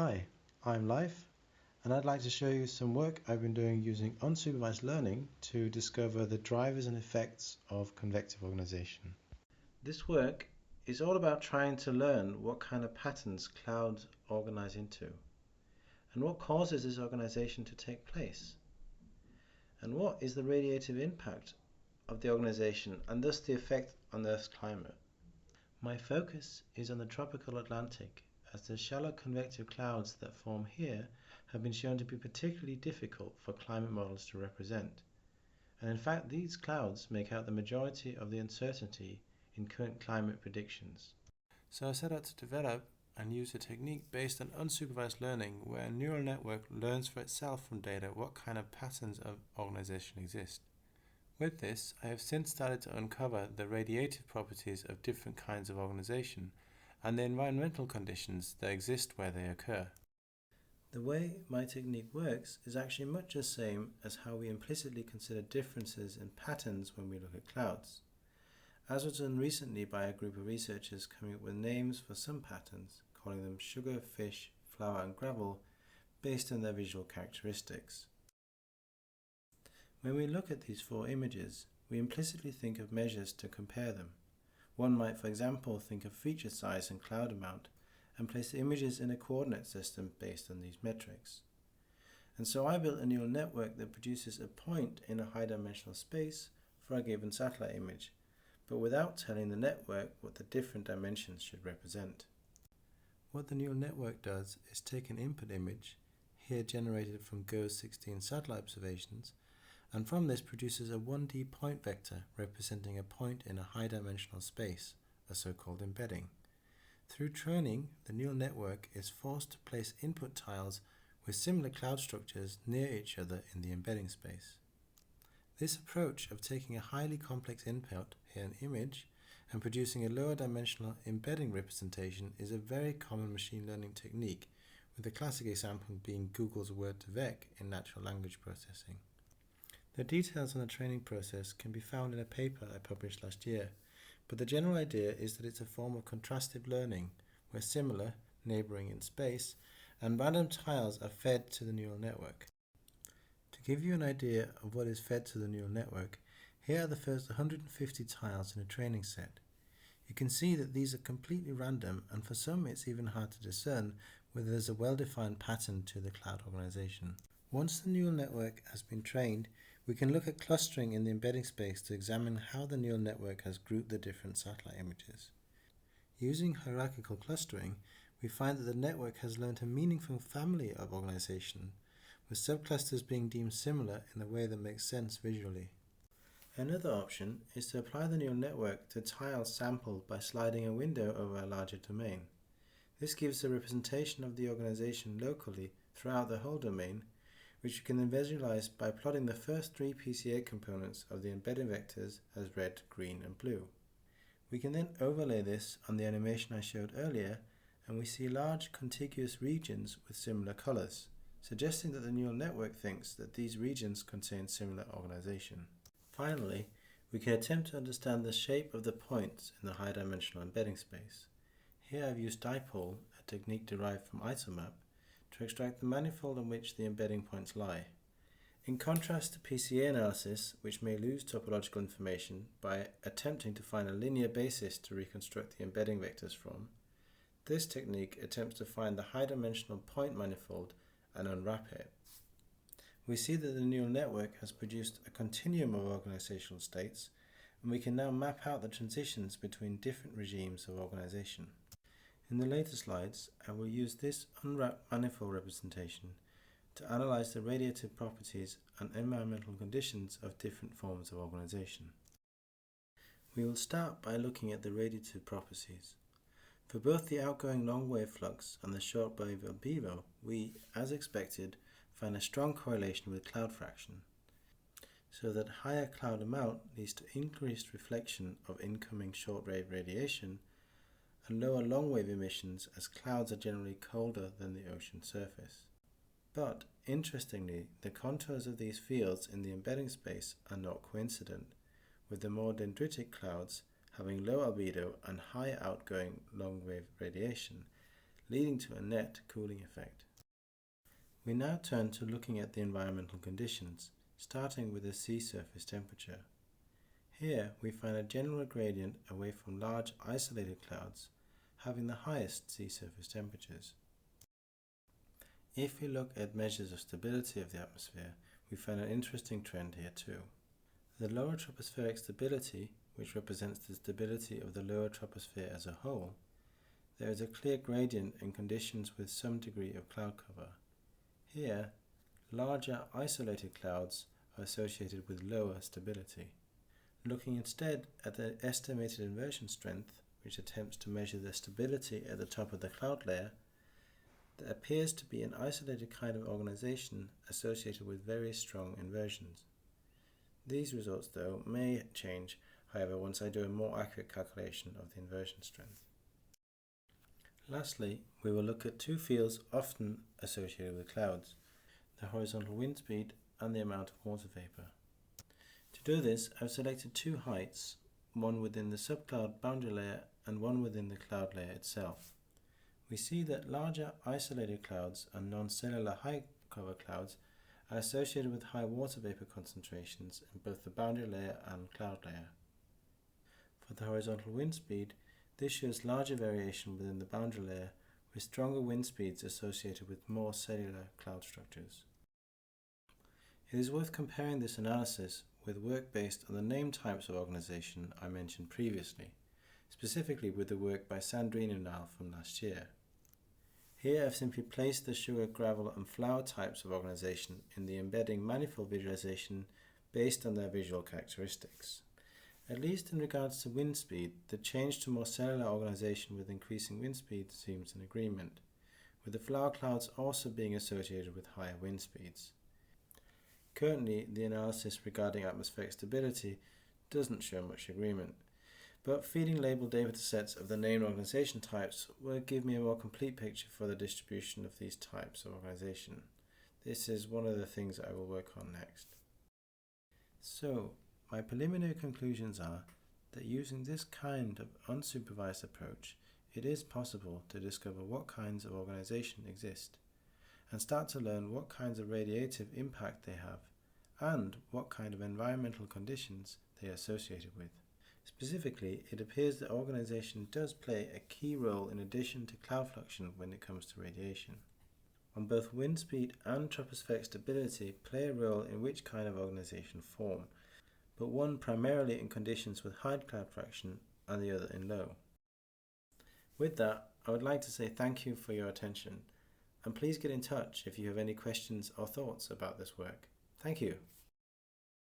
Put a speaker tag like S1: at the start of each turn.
S1: Hi, I'm Life, and I'd like to show you some work I've been doing using unsupervised learning to discover the drivers and effects of convective organization. This work is all about trying to learn what kind of patterns clouds organize into, and what causes this organization to take place, and what is the radiative impact of the organization and thus the effect on Earth's climate. My focus is on the tropical Atlantic, as the shallow convective clouds that form here have been shown to be particularly difficult for climate models to represent. And in fact, these clouds make out the majority of the uncertainty in current climate predictions. So I set out to develop and use a technique based on unsupervised learning where a neural network learns for itself from data what kind of patterns of organization exist. With this, I have since started to uncover the radiative properties of different kinds of organization and the environmental conditions that exist where they occur. The way my technique works is actually much the same as how we implicitly consider differences in patterns when we look at clouds, as was done recently by a group of researchers coming up with names for some patterns, calling them sugar, fish, flower and gravel, based on their visual characteristics. When we look at these four images, we implicitly think of measures to compare them. One might, for example, think of feature size and cloud amount, and place the images in a coordinate system based on these metrics. And so I built a neural network that produces a point in a high-dimensional space for a given satellite image, but without telling the network what the different dimensions should represent. What the neural network does is take an input image, here generated from GOES 16 satellite observations, and from this produces a 1D point vector representing a point in a high-dimensional space, a so-called embedding. Through training, the neural network is forced to place input tiles with similar cloud structures near each other in the embedding space. This approach of taking a highly complex input, here an image, and producing a lower dimensional embedding representation is a very common machine learning technique, with the classic example being Google's word2vec in natural language processing. The details on the training process can be found in a paper I published last year, but the general idea is that it's a form of contrastive learning, where similar, neighboring in space, and random tiles are fed to the neural network. To give you an idea of what is fed to the neural network, here are the first 150 tiles in a training set. You can see that these are completely random, and for some it's even hard to discern whether there's a well-defined pattern to the cloud organization. Once the neural network has been trained, we can look at clustering in the embedding space to examine how the neural network has grouped the different satellite images. Using hierarchical clustering, we find that the network has learned a meaningful family of organization, with subclusters being deemed similar in a way that makes sense visually. Another option is to apply the neural network to tiles sampled by sliding a window over a larger domain. This gives a representation of the organization locally throughout the whole domain, which you can then visualize by plotting the first three PCA components of the embedding vectors as red, green, and blue. We can then overlay this on the animation I showed earlier, and we see large contiguous regions with similar colors, suggesting that the neural network thinks that these regions contain similar organization. Finally, we can attempt to understand the shape of the points in the high-dimensional embedding space. Here I've used dipole, a technique derived from isomap, to extract the manifold on which the embedding points lie. In contrast to PCA analysis, which may lose topological information by attempting to find a linear basis to reconstruct the embedding vectors from, this technique attempts to find the high-dimensional point manifold and unwrap it. We see that the neural network has produced a continuum of organizational states, and we can now map out the transitions between different regimes of organization. In the later slides, I will use this unwrapped manifold representation to analyze the radiative properties and environmental conditions of different forms of organization. We will start by looking at the radiative properties. For both the outgoing long wave flux and the short wave albedo, we, as expected, find a strong correlation with cloud fraction, so that higher cloud amount leads to increased reflection of incoming short wave radiation and lower long wave emissions, as clouds are generally colder than the ocean surface. But, interestingly, the contours of these fields in the embedding space are not coincident, with the more dendritic clouds having low albedo and high outgoing long wave radiation, leading to a net cooling effect. We now turn to looking at the environmental conditions, starting with the sea surface temperature. Here we find a general gradient away from large isolated clouds, having the highest sea surface temperatures. If we look at measures of stability of the atmosphere, we find an interesting trend here too. The lower tropospheric stability, which represents the stability of the lower troposphere as a whole, there is a clear gradient in conditions with some degree of cloud cover. Here, larger isolated clouds are associated with lower stability. Looking instead at the estimated inversion strength, which attempts to measure the stability at the top of the cloud layer, there appears to be an isolated kind of organization associated with very strong inversions. These results, though, may change, however, once I do a more accurate calculation of the inversion strength. Lastly, we will look at two fields often associated with clouds, the horizontal wind speed and the amount of water vapor. To do this, I've selected two heights, one within the subcloud boundary layer and one within the cloud layer itself. We see that larger isolated clouds and non-cellular high cover clouds are associated with high water vapor concentrations in both the boundary layer and cloud layer. For the horizontal wind speed, this shows larger variation within the boundary layer with stronger wind speeds associated with more cellular cloud structures. It is worth comparing this analysis with work based on the named types of organization I mentioned previously, specifically with the work by Sandrine and al. From last year. Here I've simply placed the sugar, gravel and flower types of organization in the embedding manifold visualization based on their visual characteristics. At least in regards to wind speed, the change to more cellular organization with increasing wind speed seems in agreement, with the flower clouds also being associated with higher wind speeds. Currently, the analysis regarding atmospheric stability doesn't show much agreement, but feeding labeled datasets of the named organization types will give me a more complete picture for the distribution of these types of organization. This is one of the things I will work on next. So, my preliminary conclusions are that using this kind of unsupervised approach, it is possible to discover what kinds of organization exist, and start to learn what kinds of radiative impact they have, and what kind of environmental conditions they are associated with. Specifically, it appears that organization does play a key role in addition to cloud fluxion when it comes to radiation. On both wind speed and tropospheric stability play a role in which kind of organization form, but one primarily in conditions with high cloud fraction and the other in low. With that, I would like to say thank you for your attention, and please get in touch if you have any questions or thoughts about this work. Thank you.